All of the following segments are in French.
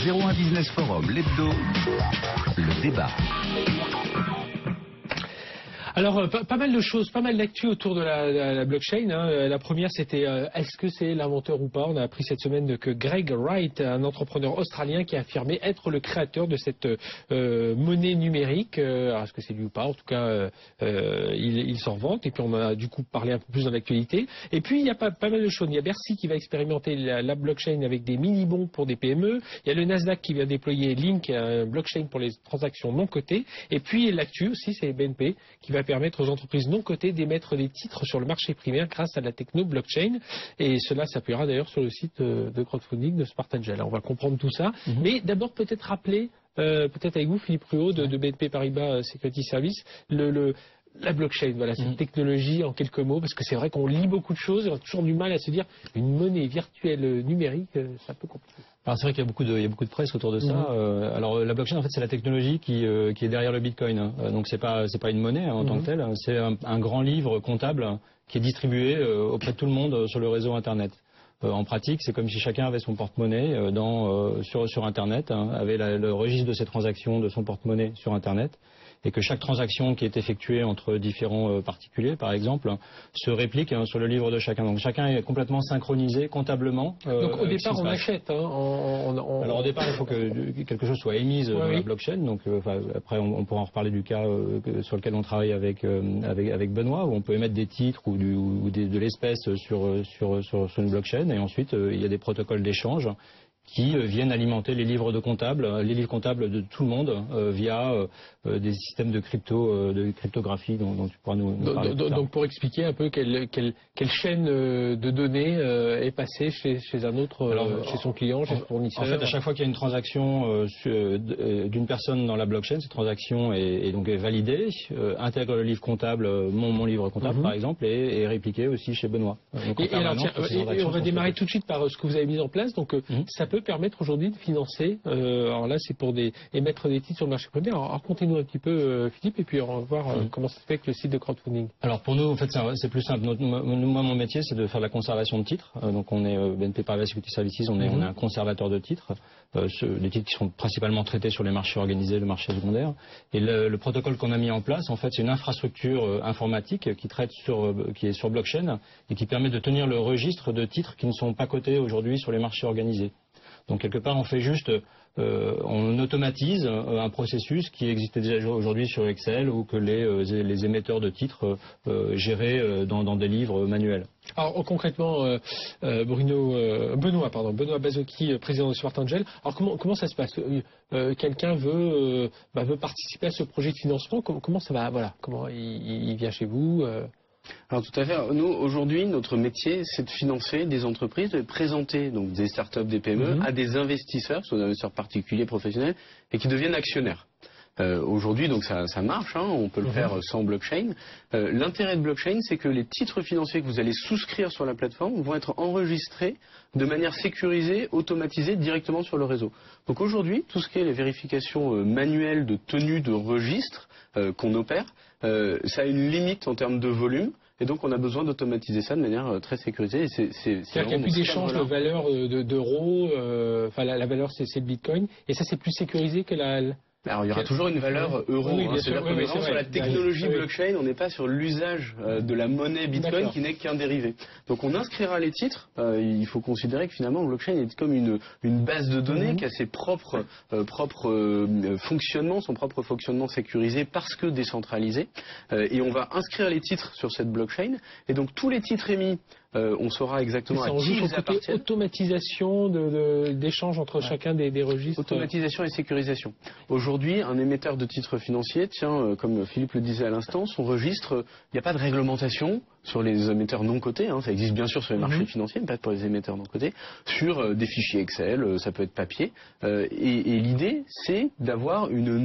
01 Business Forum, l'hebdo, le débat. Alors, pas mal de choses, pas mal d'actu autour de la blockchain. Hein. La première, c'était est-ce que c'est l'inventeur ou pas? On a appris cette semaine que Greg Wright, un entrepreneur australien qui a affirmé être le créateur de cette monnaie numérique. Alors, est-ce que c'est lui ou pas? En tout cas, il s'en vante. Et puis, on a du coup parlé un peu plus dans l'actualité. Et puis, il y a pas mal de choses. Il y a Bercy qui va expérimenter la blockchain avec des mini-bons pour des PME. Il y a le Nasdaq qui vient déployer Link, un blockchain pour les transactions non cotées. Et puis, l'actu aussi, c'est BNP qui va permettre aux entreprises non cotées d'émettre des titres sur le marché primaire grâce à la techno blockchain. Et cela s'appuiera d'ailleurs sur le site de crowdfunding de Spartangel. On va comprendre tout ça. Mais d'abord, peut-être rappeler, peut-être avec vous, Philippe Ruot de BNP Paribas Security Service, la blockchain, voilà, cette technologie en quelques mots, parce que c'est vrai qu'on lit beaucoup de choses et on a toujours du mal à se dire une monnaie virtuelle numérique, c'est un peu compliqué. Alors c'est vrai qu'il y a beaucoup de presse autour de ça. Alors la blockchain, en fait, c'est la technologie qui est derrière le Bitcoin. Donc c'est pas une monnaie en tant que telle. C'est un grand livre comptable qui est distribué auprès de tout le monde sur le réseau Internet. En pratique, c'est comme si chacun avait son porte-monnaie sur Internet, avait le registre de ses transactions de son porte-monnaie sur Internet, et que chaque transaction qui est effectuée entre différents particuliers, par exemple, se réplique sur le livre de chacun. Donc chacun est complètement synchronisé comptablement. Donc au départ, on achète. Alors au départ, il faut que quelque chose soit émise dans la blockchain. Donc après, on pourra en reparler du cas sur lequel on travaille avec Benoît, où on peut émettre des titres ou de l'espèce sur une blockchain. Et ensuite, il y a des protocoles d'échange qui viennent alimenter les livres comptables de tout le monde via des systèmes de cryptographie dont tu pourras nous parler. Donc pour expliquer un peu quelle chaîne de données est passée chez un autre, chez son client, chez son fournisseur. En fait, à chaque fois qu'il y a une transaction d'une personne dans la blockchain, cette transaction est donc validée, intègre le livre comptable, mon livre comptable par exemple, et est répliquée aussi chez Benoît. Donc, et on va démarrer tout de suite par ce que vous avez mis en place. Donc ça peut permettre aujourd'hui de financer, alors là c'est pour émettre des titres sur le marché primaire. Alors racontez-nous un petit peu Philippe, et puis on va voir comment ça se fait avec le site de crowdfunding. Alors pour nous, en fait, c'est plus simple. Moi, mon métier, c'est de faire de la conservation de titres. Donc on est BNP Paribas Security Services, on est un conservateur de titres, des titres qui sont principalement traités sur les marchés organisés, le marché secondaire. Et le protocole qu'on a mis en place, en fait, c'est une infrastructure informatique qui est sur blockchain et qui permet de tenir le registre de titres qui ne sont pas cotés aujourd'hui sur les marchés organisés. Donc quelque part, on fait juste, on automatise un processus qui existait déjà aujourd'hui sur Excel, ou que les émetteurs de titres géraient dans des livres manuels. Alors concrètement, Benoît Bazocchi, président de Spartangel. Alors comment ça se passe? Quelqu'un veut participer à ce projet de financement. Comment ça va? Voilà, comment il vient chez vous? Alors tout à fait. Nous, aujourd'hui, notre métier, c'est de financer des entreprises, de présenter donc des startups, des PME, à des investisseurs, soit des investisseurs particuliers, professionnels, et qui deviennent actionnaires. Aujourd'hui, donc ça marche, on peut le faire sans blockchain. L'intérêt de blockchain, c'est que les titres financiers que vous allez souscrire sur la plateforme vont être enregistrés de manière sécurisée, automatisée, directement sur le réseau. Donc aujourd'hui, tout ce qui est les vérifications manuelles de tenue de registre qu'on opère, ça a une limite en termes de volume. Et donc on a besoin d'automatiser ça de manière très sécurisée. C'est-à-dire qu'il n'y a plus d'échange de valeur d'euros, la valeur c'est le bitcoin, et ça c'est plus sécurisé que Alors il y aura toujours une valeur euro, c'est-à-dire que sur la technologie blockchain, on n'est pas sur l'usage de la monnaie bitcoin qui n'est qu'un dérivé. Donc on inscrira les titres, il faut considérer que finalement blockchain est comme une base de données qui a ses propres fonctionnements, son propre fonctionnement sécurisé parce que décentralisé, et on va inscrire les titres sur cette blockchain, et donc tous les titres émis, on saura exactement à qui ils appartiennent. Automatisation d'échange entre chacun des registres. Automatisation et sécurisation. Aujourd'hui, un émetteur de titres financiers tient, comme Philippe le disait à l'instant, son registre, il n'y a pas de réglementation sur les émetteurs non cotés, ça existe bien sûr sur les marchés financiers, mais pas pour les émetteurs non cotés, sur des fichiers Excel, ça peut être papier, et l'idée c'est d'avoir une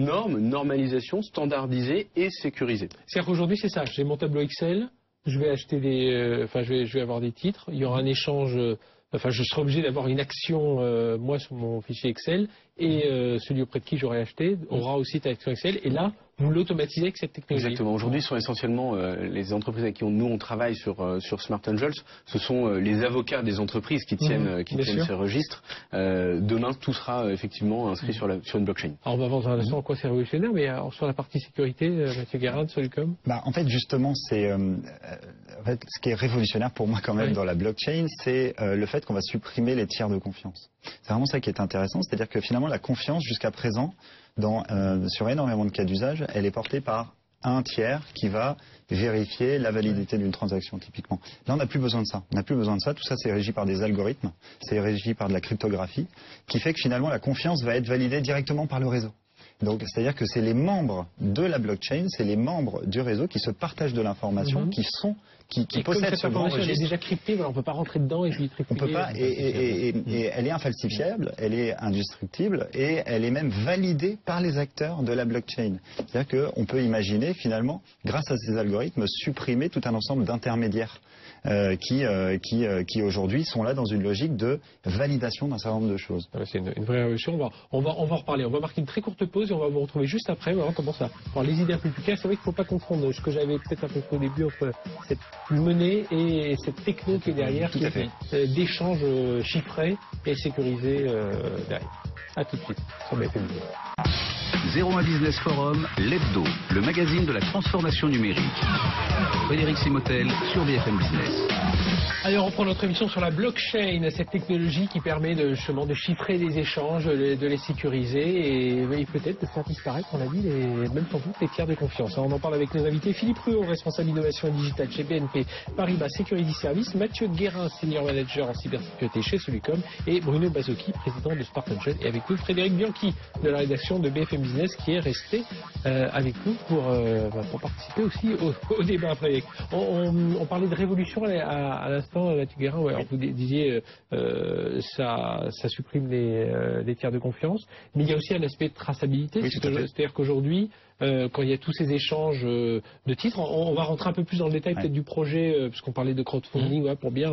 normalisation standardisée et sécurisée. C'est-à-dire qu'aujourd'hui c'est ça, j'ai mon tableau Excel, je vais acheter je vais avoir des titres, il y aura un échange, je serai obligé d'avoir une action, moi, sur mon fichier Excel, et celui auprès de qui j'aurai acheté aura aussi ta action Excel, et là, vous l'automatisez avec cette technologie. Exactement. Aujourd'hui, ce sont essentiellement les entreprises avec qui on travaille sur Smart Angels. Ce sont les avocats des entreprises qui tiennent ces registres. Demain, tout sera effectivement inscrit sur une blockchain. Alors, on va voir dans un instant en quoi c'est révolutionnaire, mais sur la partie sécurité, Mathieu Guérin de Solucom. En fait, justement, c'est ce qui est révolutionnaire pour moi quand même dans la blockchain, c'est le fait qu'on va supprimer les tiers de confiance. C'est vraiment ça qui est intéressant, c'est-à-dire que finalement la confiance jusqu'à présent, sur énormément de cas d'usage, elle est portée par un tiers qui va vérifier la validité d'une transaction typiquement. Là, on n'a plus besoin de ça. On n'a plus besoin de ça. Tout ça, c'est régi par des algorithmes, c'est régi par de la cryptographie, qui fait que finalement la confiance va être validée directement par le réseau. Donc, c'est-à-dire que c'est les membres de la blockchain, c'est les membres du réseau qui se partagent de l'information, qui possèdent ce grand registre. Elle est déjà cryptée, voilà, on ne peut pas rentrer dedans et puis tripler. On peut pas, et elle est infalsifiable, elle est indestructible, et elle est même validée par les acteurs de la blockchain. C'est-à-dire qu'on peut imaginer, finalement, grâce à ces algorithmes, supprimer tout un ensemble d'intermédiaires qui aujourd'hui sont là dans une logique de validation d'un certain nombre de choses. C'est une vraie révolution. On va en reparler. On va marquer une très courte pause et on va vous retrouver juste après. On commence à voir les idées un peu plus claires. C'est vrai qu'il ne faut pas confondre ce que j'avais peut-être un peu au début entre cette monnaie et cette techno qui est derrière, qui est d'échange chiffré et sécurisé derrière. A tout de suite sur BFM Business. 01 Business Forum, l'hebdo, le magazine de la transformation numérique. Frédéric Simotel sur BFM Business. Allez, on reprend notre émission sur la blockchain, cette technologie qui permet de chiffrer les échanges, de les sécuriser et peut-être de faire disparaître, on l'a dit, même sans doute, les tiers de confiance. On en parle avec nos invités. Philippe Ruot, responsable innovation et digital chez BNP Paribas Security Service, Mathieu Guérin, senior manager en cybersécurité chez Solucom, et Bruno Bazocchi, président de Smart Angels. Et avec nous, Frédéric Bianchi, de la rédaction de BFM Business, qui est resté avec nous pour participer aussi au débat. Frédéric, on parlait de révolution à l'instant. Mathieu Guérin, alors vous disiez ça supprime les tiers de confiance, mais il y a aussi un aspect de traçabilité, c'est-à-dire qu'aujourd'hui, quand il y a tous ces échanges de titres, on va rentrer un peu plus dans le détail peut-être du projet, puisqu'on parlait de crowdfunding, pour bien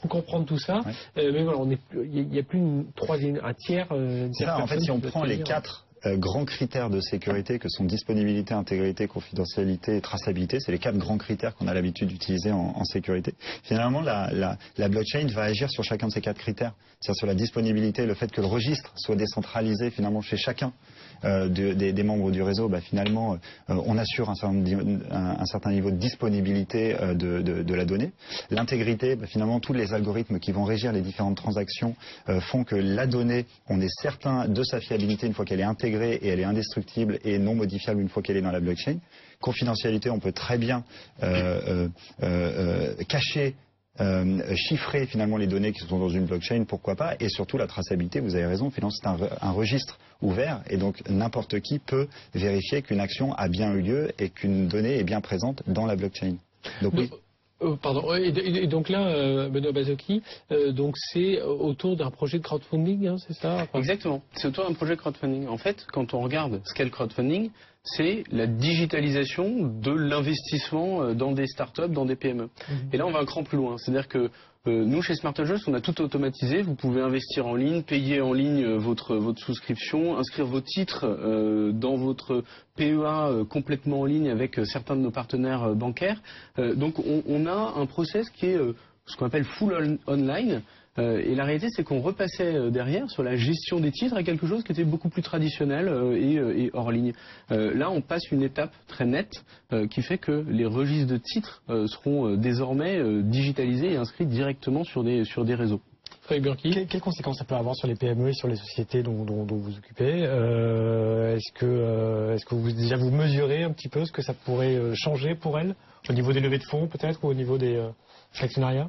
comprendre tout ça. Mais voilà, il n'y a plus un tiers. C'est ça, en fait, si on prend les 4 grands critères de sécurité que sont disponibilité, intégrité, confidentialité et traçabilité, c'est les 4 grands critères qu'on a l'habitude d'utiliser en sécurité. Finalement, la blockchain va agir sur chacun de ces 4 critères. C'est-à-dire sur la disponibilité, le fait que le registre soit décentralisé finalement chez chacun des membres du réseau, finalement on assure un certain niveau de disponibilité de la donnée. L'intégrité, finalement tous les algorithmes qui vont régir les différentes transactions font que la donnée, on est certain de sa fiabilité une fois qu'elle est intégrée et elle est indestructible et non modifiable une fois qu'elle est dans la blockchain. Confidentialité, on peut très bien cacher, chiffrer finalement les données qui sont dans une blockchain, pourquoi pas, et surtout la traçabilité, vous avez raison, finalement c'est un registre ouvert et donc n'importe qui peut vérifier qu'une action a bien eu lieu et qu'une donnée est bien présente dans la blockchain. Donc oui. Pardon. Et donc là, Benoît Bazocchi, donc c'est autour d'un projet de crowdfunding, c'est ça? Exactement. C'est autour d'un projet de crowdfunding. En fait, quand on regarde ce qu'est le crowdfunding, c'est la digitalisation de l'investissement dans des startups, dans des PME. Et là, on va un cran plus loin. C'est-à-dire que nous, chez Smart Angels, on a tout automatisé. Vous pouvez investir en ligne, payer en ligne votre souscription, inscrire vos titres dans votre PEA complètement en ligne avec certains de nos partenaires bancaires. Donc, on a un process qui est ce qu'on appelle full online. Et la réalité, c'est qu'on repassait derrière sur la gestion des titres à quelque chose qui était beaucoup plus traditionnel et hors ligne. Là, on passe une étape très nette qui fait que les registres de titres seront désormais digitalisés et inscrits directement sur des réseaux. Quelles conséquences ça peut avoir sur les PME et sur les sociétés dont vous vous occupez? Est-ce que vous mesurez un petit peu ce que ça pourrait changer pour elles, au niveau des levées de fonds peut-être, ou au niveau des actionnariats?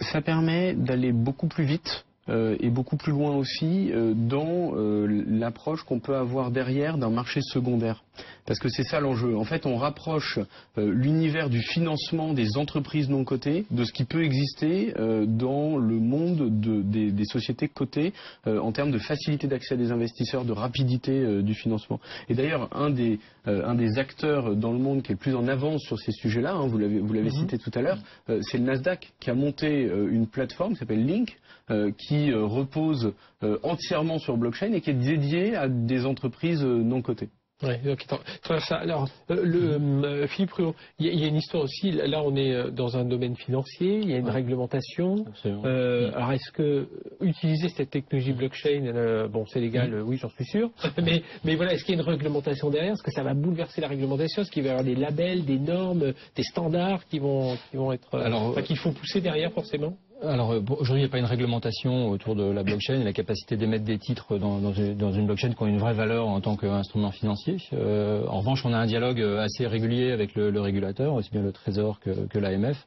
Ça permet d'aller beaucoup plus vite et beaucoup plus loin aussi dans l'approche qu'on peut avoir derrière d'un marché secondaire. Parce que c'est ça l'enjeu. En fait, on rapproche l'univers du financement des entreprises non cotées de ce qui peut exister dans le monde des sociétés cotées en termes de facilité d'accès des investisseurs, de rapidité du financement. Et d'ailleurs, un des acteurs dans le monde qui est le plus en avance sur ces sujets-là, vous l'avez cité tout à l'heure, c'est le Nasdaq qui a monté une plateforme qui s'appelle Link, qui repose entièrement sur blockchain et qui est dédiée à des entreprises non cotées. Ouais, donc, alors, Philippe Ruot, il y a une histoire aussi. Là, on est dans un domaine financier. Il y a une réglementation. Alors, est-ce que utiliser cette technologie blockchain, bon, c'est légal, oui, j'en suis sûr. Mais voilà, est-ce qu'il y a une réglementation derrière? Est-ce que ça va bouleverser la réglementation? Est-ce qu'il va y avoir des labels, des normes, des standards qui vont être, qu'il faut pousser derrière forcément? Alors aujourd'hui, il n'y a pas une réglementation autour de la blockchain et la capacité d'émettre des titres dans une blockchain qui ont une vraie valeur en tant qu'instrument financier. En revanche, on a un dialogue assez régulier avec le régulateur, aussi bien le Trésor que l'AMF,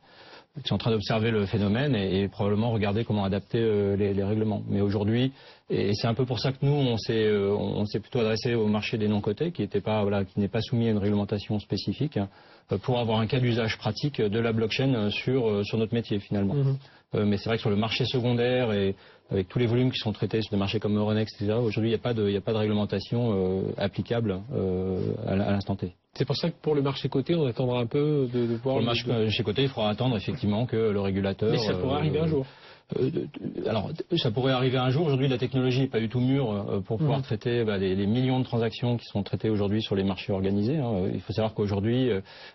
qui sont en train d'observer le phénomène et probablement regarder comment adapter les règlements. Mais aujourd'hui, et c'est un peu pour ça que nous, on s'est plutôt adressé au marché des non-cotés, qui n'est pas soumis à une réglementation spécifique, pour avoir un cas d'usage pratique de la blockchain sur notre métier finalement. Mais c'est vrai que sur le marché secondaire et avec tous les volumes qui sont traités sur des marchés comme Euronext, etc., aujourd'hui, il n'y a pas de réglementation applicable à l'instant T. C'est pour ça que pour le marché coté, on attendra un peu de voir... Pour le marché coté, il faudra attendre effectivement que le régulateur... Mais ça pourrait arriver un jour. Alors, ça pourrait arriver un jour. Aujourd'hui, la technologie n'est pas du tout mûre pour pouvoir traiter les millions de transactions qui sont traitées aujourd'hui sur les marchés organisés. Il faut savoir qu'aujourd'hui,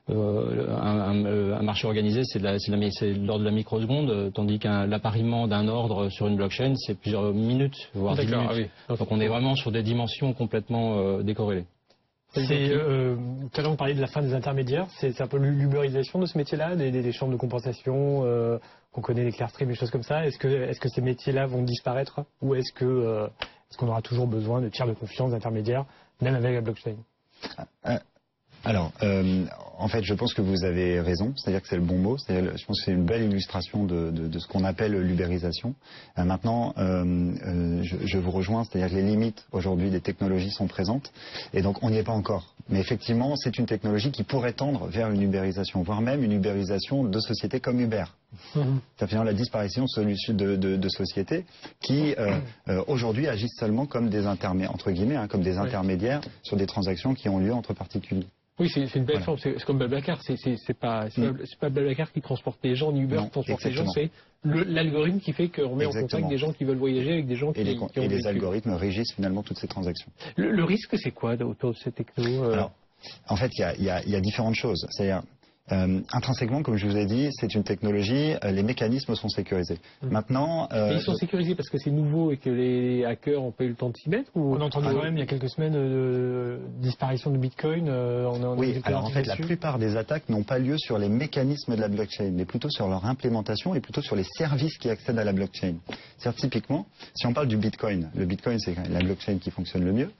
un marché organisé, c'est de l'ordre de la microseconde, tandis que l'appariement d'un ordre sur une blockchain, c'est plusieurs minutes, voire 10 minutes. Oui. Donc, on est vraiment sur des dimensions complètement décorrélées. Tout à l'heure, on parlait de la fin des intermédiaires. C'est un peu l'ubérisation de ce métier-là, des chambres de compensation qu'on connaît, les Clearstream, des choses comme ça. Est-ce que ces métiers-là vont disparaître ou est-ce qu'on aura toujours besoin de tiers de confiance, d'intermédiaires, même avec la blockchain? Alors, en fait, je pense que vous avez raison, c'est-à-dire que c'est le bon mot, je pense que c'est une belle illustration de ce qu'on appelle l'ubérisation. Maintenant, je vous rejoins, c'est-à-dire que les limites aujourd'hui des technologies sont présentes, et donc on n'y est pas encore. Mais effectivement, c'est une technologie qui pourrait tendre vers une ubérisation, voire même une ubérisation de sociétés comme Uber. Ça fait la disparition de sociétés qui aujourd'hui agissent seulement comme des intermédiaires, entre guillemets, comme des intermédiaires sur des transactions qui ont lieu entre particuliers. Oui, c'est une belle forme, c'est comme Blablacar, c'est pas Blablacar qui transporte les gens, ni Uber qui transporte les gens, c'est l'algorithme qui fait qu'on met en contact des gens qui veulent voyager avec des gens qui ont et les algorithmes régissent finalement toutes ces transactions. Le risque, c'est quoi autour de cette techno Alors, en fait, il y a différentes choses. C'est-à-dire, intrinsèquement, comme je vous ai dit, c'est une technologie, les mécanismes sont sécurisés. Maintenant... ils sont sécurisés parce que c'est nouveau et que les hackers n'ont pas eu le temps de s'y mettre ou... On a entendu quand même il y a quelques semaines de disparition de Bitcoin. Oui, alors en fait, la plupart des attaques n'ont pas lieu sur les mécanismes de la blockchain, mais plutôt sur leur implémentation et plutôt sur les services qui accèdent à la blockchain. C'est-à-dire, typiquement, si on parle du Bitcoin, le Bitcoin, c'est la blockchain qui fonctionne le mieux,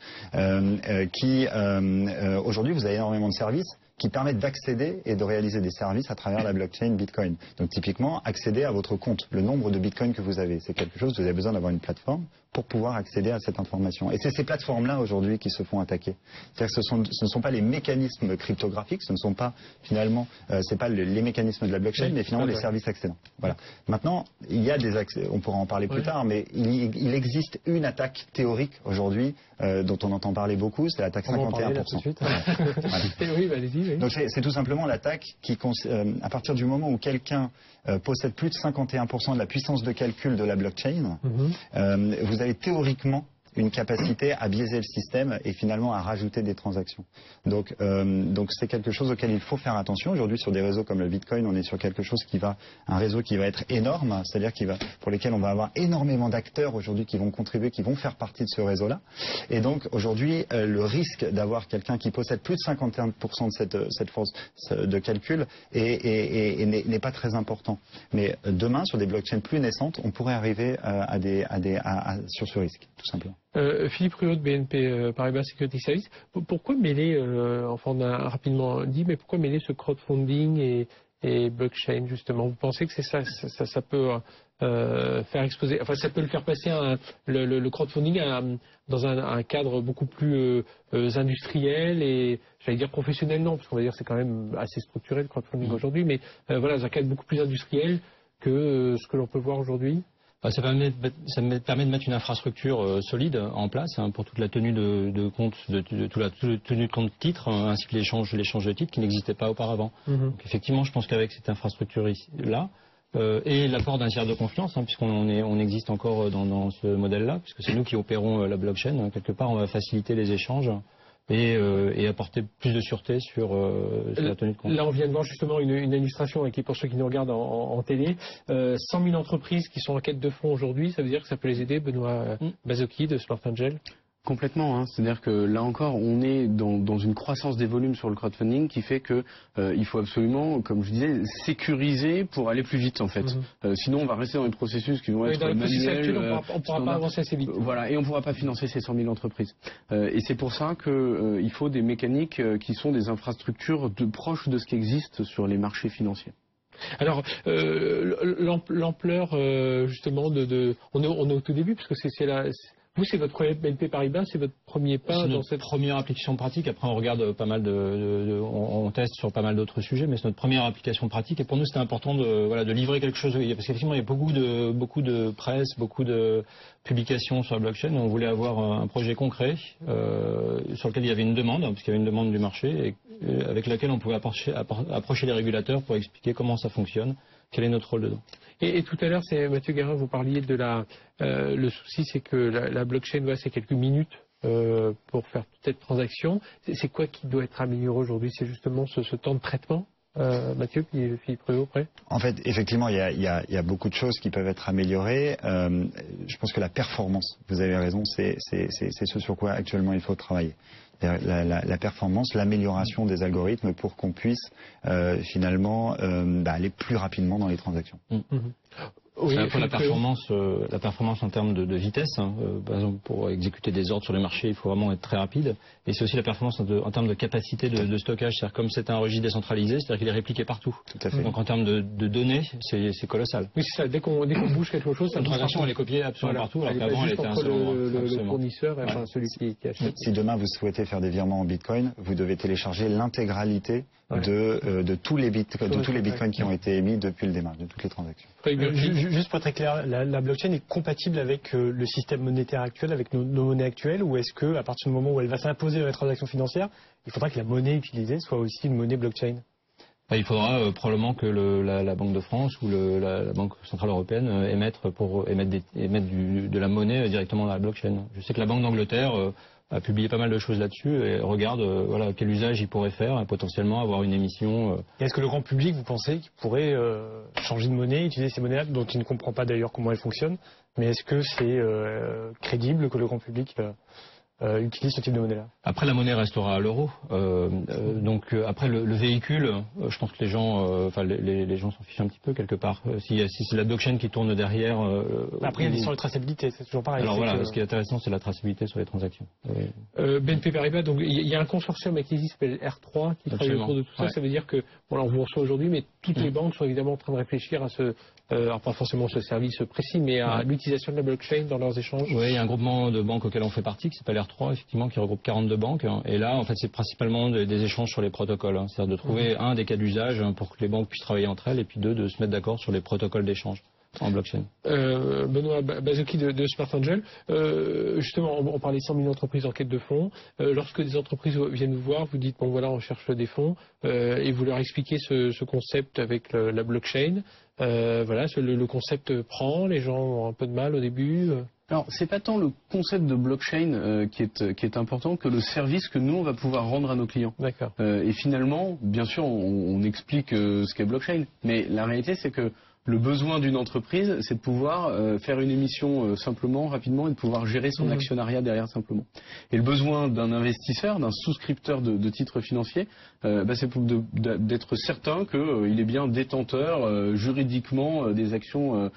aujourd'hui, vous avez énormément de services qui permettent d'accéder et de réaliser des services à travers la blockchain Bitcoin. Donc typiquement, accéder à votre compte, le nombre de Bitcoin que vous avez. C'est quelque chose, vous avez besoin d'avoir une plateforme pour pouvoir accéder à cette information. Et c'est ces plateformes-là aujourd'hui qui se font attaquer. C'est-à-dire que ce ne sont pas les mécanismes cryptographiques, ce ne sont pas finalement, c'est pas les mécanismes de la blockchain, mais finalement les services accédants. Voilà. Maintenant, il y a des accès, on pourra en parler plus tard, mais il existe une attaque théorique aujourd'hui dont on entend parler beaucoup, c'est l'attaque 51%. Oui, allez-y. Donc c'est tout simplement l'attaque qui, à partir du moment où quelqu'un possède plus de 51% de la puissance de calcul de la blockchain, vous avez théoriquement une capacité à biaiser le système et finalement à rajouter des transactions. Donc c'est quelque chose auquel il faut faire attention. Aujourd'hui, sur des réseaux comme le Bitcoin, on est sur quelque chose un réseau qui va être énorme, c'est-à-dire pour lesquels on va avoir énormément d'acteurs aujourd'hui qui vont contribuer, qui vont faire partie de ce réseau-là. Et donc aujourd'hui, le risque d'avoir quelqu'un qui possède plus de 51% de cette force de calcul n'est pas très important. Mais demain, sur des blockchains plus naissantes, on pourrait arriver sur ce risque, tout simplement. Philippe Ruot de BNP Paribas Security Services, pourquoi mêler, enfin on a rapidement dit, mais pourquoi mêler ce crowdfunding et blockchain justement? Vous pensez que ça peut faire exploser, enfin ça peut le faire passer le crowdfunding dans un cadre beaucoup plus industriel et j'allais dire professionnel, non, parce qu'on va dire que c'est quand même assez structuré le crowdfunding aujourd'hui, mais voilà, dans un cadre beaucoup plus industriel que ce que l'on peut voir aujourd'hui? Ça permet de mettre une infrastructure solide en place pour toute la tenue de compte, toute la tenue de compte titres, ainsi que l'échange de titres qui n'existait pas auparavant. Donc effectivement, je pense qu'avec cette infrastructure-là, et l'apport d'un tiers de confiance, puisqu'on existe encore dans ce modèle-là, puisque c'est nous qui opérons la blockchain, quelque part on va faciliter les échanges et apporter plus de sûreté sur la tenue de compte. Là, on vient de voir justement une illustration qui, pour ceux qui nous regardent en télé, 100 000 entreprises qui sont en quête de fonds aujourd'hui, ça veut dire que ça peut les aider, Benoît Bazocchi de Smart Angel? Complètement, c'est-à-dire que là encore, on est dans une croissance des volumes sur le crowdfunding qui fait que il faut absolument, comme je disais, sécuriser pour aller plus vite en fait. Sinon, on va rester dans les processus qui vont être manuels. On ne pourra pas avancer assez vite. Voilà, et on ne pourra pas financer ces 100 000 entreprises. Et c'est pour ça qu'il faut des mécaniques qui sont des infrastructures proches de ce qui existe sur les marchés financiers. Alors, l'ampleur justement on est au tout début, parce que vous, c'est votre premier BNP Paribas, c'est votre premier pas dans cette première application pratique. Après, on regarde pas mal on teste sur pas mal d'autres sujets, mais c'est notre première application pratique. Et pour nous, c'était important de livrer quelque chose. Parce qu'effectivement, il y a beaucoup de presse, beaucoup de publications sur la blockchain. On voulait avoir un projet concret sur lequel il y avait une demande, parce qu'il y avait une demande du marché, et avec laquelle on pouvait approcher les régulateurs pour expliquer comment ça fonctionne, quel est notre rôle dedans. Et tout à l'heure, c'est Mathieu Guérin, vous parliez de le souci, c'est que la blockchain, c'est quelques minutes pour faire toute cette transaction. C'est quoi qui doit être amélioré aujourd'hui? C'est justement ce temps de traitement, Mathieu, puis Philippe Reuault, après. En fait, effectivement, il y a beaucoup de choses qui peuvent être améliorées. Je pense que la performance, vous avez raison, c'est ce sur quoi actuellement il faut travailler. La performance, l'amélioration des algorithmes pour qu'on puisse finalement aller plus rapidement dans les transactions. Oui, après la performance en termes de vitesse, par exemple pour exécuter des ordres sur le marché, il faut vraiment être très rapide. Et c'est aussi la performance en termes de capacité de stockage, c'est-à-dire comme c'est un registre décentralisé, c'est-à-dire qu'il est répliqué partout. Tout à fait. Donc en termes de données, c'est colossal. Oui, c'est ça. Dès qu'on bouge quelque chose, la transaction elle est copiée absolument partout, alors qu'avant elle était un seul endroit. Le fournisseur, enfin, celui qui achète. Si demain vous souhaitez faire des virements en Bitcoin, vous devez télécharger l'intégralité de tous les bitcoins qui ont été émis depuis le démarrage, de toutes les transactions. Juste pour être très clair, la blockchain est compatible avec le système monétaire actuel, avec nos monnaies actuelles, ou est-ce que, à partir du moment où elle va s'imposer dans les transactions financières, il faudra que la monnaie utilisée soit aussi une monnaie blockchain? Il faudra probablement que la Banque de France ou la Banque Centrale Européenne émettent de la monnaie directement dans la blockchain. Je sais que la Banque d'Angleterre a publié pas mal de choses là-dessus et regarde quel usage il pourrait faire et potentiellement avoir une émission. Est-ce que le grand public, vous pensez, qu'il pourrait changer de monnaie, utiliser ces monnaies-là, dont il ne comprend pas d'ailleurs comment elles fonctionnent, mais est-ce que c'est crédible que le grand public utilise ce type de monnaie-là? Après, la monnaie restera à l'euro. Donc après le véhicule, je pense que les gens, les gens s'en fichent un petit peu quelque part. Si c'est la blockchain qui tourne derrière. Après, il y a des questions de traçabilité, c'est toujours pareil. Alors voilà, ce qui est intéressant, c'est la traçabilité sur les transactions. BNP Paribas, donc il y a un consortium avec qui s'appelle R3 qui travaille autour de tout ça. Ça veut dire que, bon, on vous reçoit aujourd'hui, mais toutes les banques sont évidemment en train de réfléchir à alors pas forcément ce service précis, mais à l'utilisation de la blockchain dans leurs échanges. Oui, il y a un groupement de banques auquel on fait partie qui s'appelle R3, effectivement, qui regroupe 42 banques. Et là, en fait, c'est principalement des échanges sur les protocoles. C'est-à-dire de trouver des cas d'usage pour que les banques puissent travailler entre elles, et puis de se mettre d'accord sur les protocoles d'échange en blockchain. Benoît Bazocchi de Smart Angel, justement, on parlait de 100 000 entreprises en quête de fonds. Lorsque des entreprises viennent vous voir, vous dites, bon voilà, on cherche des fonds, et vous leur expliquez ce concept avec la blockchain. Le concept prend, les gens ont un peu de mal au début. Alors, c'est pas tant le concept de blockchain qui est important que le service que nous, on va pouvoir rendre à nos clients. D'accord. Et finalement, bien sûr, on explique ce qu'est blockchain, mais la réalité, c'est que le besoin d'une entreprise, c'est de pouvoir faire une émission simplement, rapidement, et de pouvoir gérer son actionnariat derrière simplement. Et le besoin d'un investisseur, d'un souscripteur de titres financiers, c'est d'être certain qu'il est bien détenteur juridiquement des actions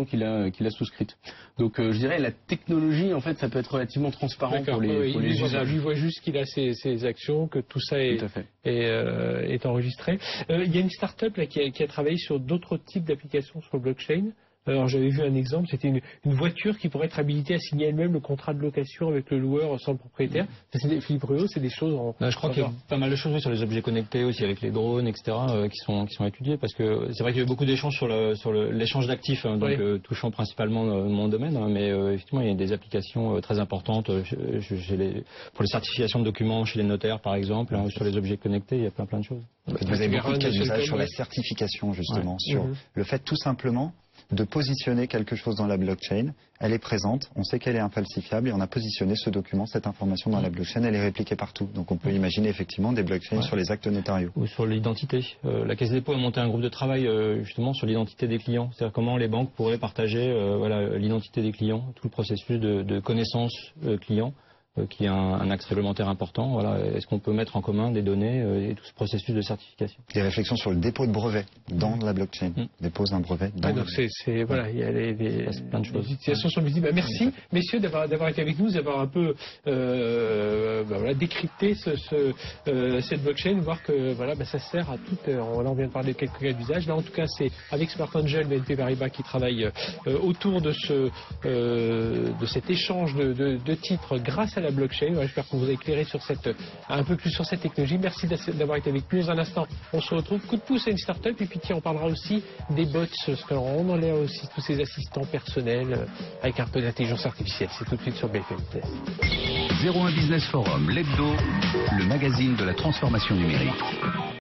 qu'il a souscrites. Donc je dirais la technologie, en fait, ça peut être relativement transparent pour les usages. Il voit juste qu'il a ses actions, que tout ça est enregistré. Il y a une start-up là, qui a travaillé sur d'autres types d'applications sur le blockchain. Alors j'avais vu un exemple, c'était une voiture qui pourrait être habilitée à signer elle-même le contrat de location avec le loueur sans le propriétaire. Philippe Reuault, c'est des choses je crois qu'il y a pas mal de choses sur les objets connectés aussi, avec les drones, etc. qui sont étudiés, parce que c'est vrai qu'il y a eu beaucoup d'échanges sur l'échange d'actifs, touchant principalement mon domaine, mais effectivement il y a des applications très importantes pour les certifications de documents chez les notaires par exemple, sur les objets connectés, il y a plein de choses. Vous avez beaucoup de cas d'usage sur la certification justement, sur le fait tout simplement de positionner quelque chose dans la blockchain. Elle est présente, on sait qu'elle est infalsifiable et on a positionné ce document, cette information dans la blockchain, elle est répliquée partout. Donc on peut imaginer effectivement des blockchains sur les actes notariaux. Ou sur l'identité. La Caisse des dépôts a monté un groupe de travail justement sur l'identité des clients. C'est-à-dire comment les banques pourraient partager l'identité des clients, tout le processus de connaissance client. Qui est un axe réglementaire important. Voilà. Est-ce qu'on peut mettre en commun des données et tout ce processus de certification? Des réflexions sur le dépôt de brevet dans la blockchain. Dépose un brevet dans donc voilà, il y a plein de choses. Les utilisations sont multiples. Merci, messieurs, d'avoir été avec nous, d'avoir un peu décrypté cette blockchain, voir que ça sert à tout. On vient de parler de quelques cas d'usage. Là, en tout cas, c'est avec Smart Angel, BNP Paribas qui travaille autour de cet échange de titres grâce à la blockchain. J'espère qu'on vous a éclairé un peu plus sur cette technologie. Merci d'avoir été avec nous. Dans un instant, on se retrouve. Coup de pouce à une start-up. Et puis, tiens, on parlera aussi des bots. Parce qu'on en a aussi tous ces assistants personnels avec un peu d'intelligence artificielle. C'est tout de suite sur BFM Test. 01 Business Forum, l'hebdo, le magazine de la transformation numérique.